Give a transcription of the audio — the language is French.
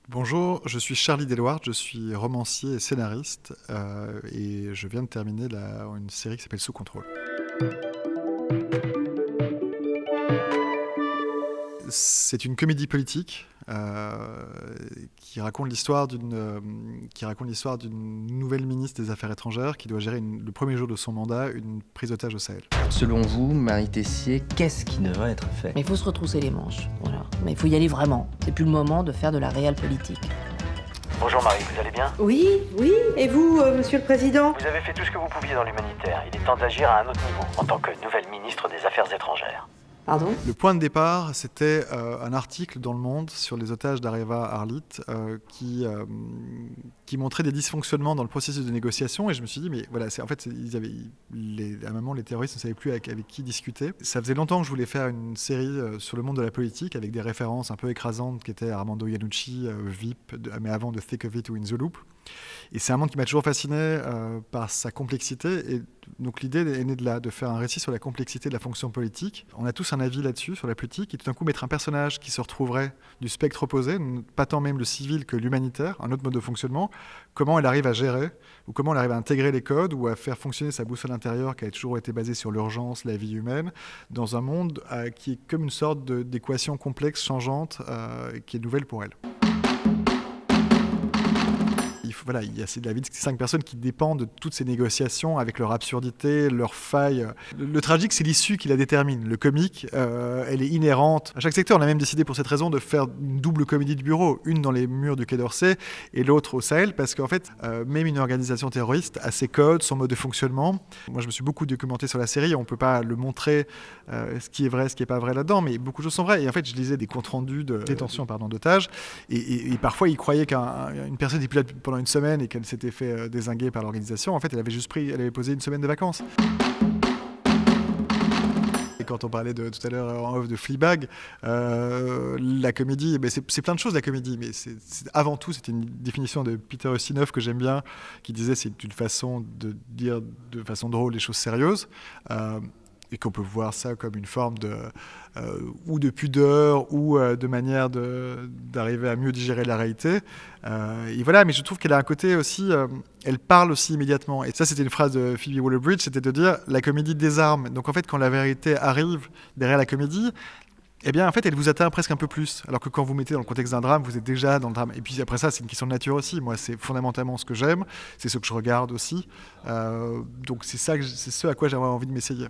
Bonjour, je suis Charlie Deloire, je suis romancier et scénariste et je viens de terminer une série qui s'appelle Sous contrôle. C'est une comédie politique qui raconte l'histoire d'une nouvelle ministre des Affaires étrangères qui doit gérer le premier jour de son mandat une prise d'otage au Sahel. Selon vous, Marie Tessier, qu'est-ce qui devrait être fait? Mais il faut se retrousser les manches, voilà. Mais il faut y aller vraiment. C'est plus le moment de faire de la réelle politique. Bonjour Marie, vous allez bien? Oui, et vous, Monsieur le Président? Vous avez fait tout ce que vous pouviez dans l'humanitaire. Il est temps d'agir à un autre niveau, en tant que nouvelle ministre des Affaires étrangères. Pardon? Le point de départ, c'était un article dans Le Monde sur les otages d'Areva Arlit qui montrait des dysfonctionnements dans le processus de négociation. Et je me suis dit, mais voilà, à un moment, les terroristes ne savaient plus avec qui discuter. Ça faisait longtemps que je voulais faire une série sur le monde de la politique avec des références un peu écrasantes qui étaient Armando Iannucci, VIP, mais avant de Thick of It ou In the Loop. Et c'est un monde qui m'a toujours fasciné par sa complexité. Et donc l'idée est née de là, de faire un récit sur la complexité de la fonction politique. On a tous un avis là-dessus, sur la politique, et tout d'un coup mettre un personnage qui se retrouverait du spectre opposé, pas tant même le civil que l'humanitaire, un autre mode de fonctionnement, comment elle arrive à gérer, ou comment elle arrive à intégrer les codes, ou à faire fonctionner sa boussole intérieure qui a toujours été basée sur l'urgence, la vie humaine, dans un monde qui est comme une sorte d'équation complexe, changeante, qui est nouvelle pour elle. Il y a la vie de 5 personnes qui dépendent de toutes ces négociations avec leur absurdité, leurs failles. Le tragique, c'est l'issue qui la détermine. Le comique, elle est inhérente à chaque secteur. On a même décidé pour cette raison de faire une double comédie de bureau, une dans les murs du Quai d'Orsay et l'autre au Sahel, parce qu'en fait, même une organisation terroriste a ses codes, son mode de fonctionnement. Moi, je me suis beaucoup documenté sur la série. On ne peut pas le montrer, ce qui est vrai, ce qui n'est pas vrai là-dedans, mais beaucoup de choses sont vraies. Et en fait, je lisais des comptes rendus de détention d'otages, et parfois, ils croyaient qu'une personne était plus là pendant une semaine et qu'elle s'était fait dézinguer par l'organisation. En fait, elle avait posé une semaine de vacances. Et quand on parlait tout à l'heure en off de Fleabag, la comédie, c'est plein de choses la comédie, mais avant tout, c'était une définition de Peter Ustinov que j'aime bien, qui disait c'est une façon de dire de façon drôle les choses sérieuses. Et qu'on peut voir ça comme une forme ou de pudeur ou de manière d'arriver à mieux digérer la réalité. Et voilà, mais je trouve qu'elle a un côté aussi, elle parle aussi immédiatement. Et ça, c'était une phrase de Phoebe Waller-Bridge, c'était de dire la comédie désarme. Donc en fait, quand la vérité arrive derrière la comédie, eh bien, en fait, elle vous atteint presque un peu plus. Alors que quand vous mettez dans le contexte d'un drame, vous êtes déjà dans le drame. Et puis après ça, c'est une question de nature aussi. Moi, c'est fondamentalement ce que j'aime, c'est ce que je regarde aussi. Donc c'est ce à quoi j'avais envie de m'essayer.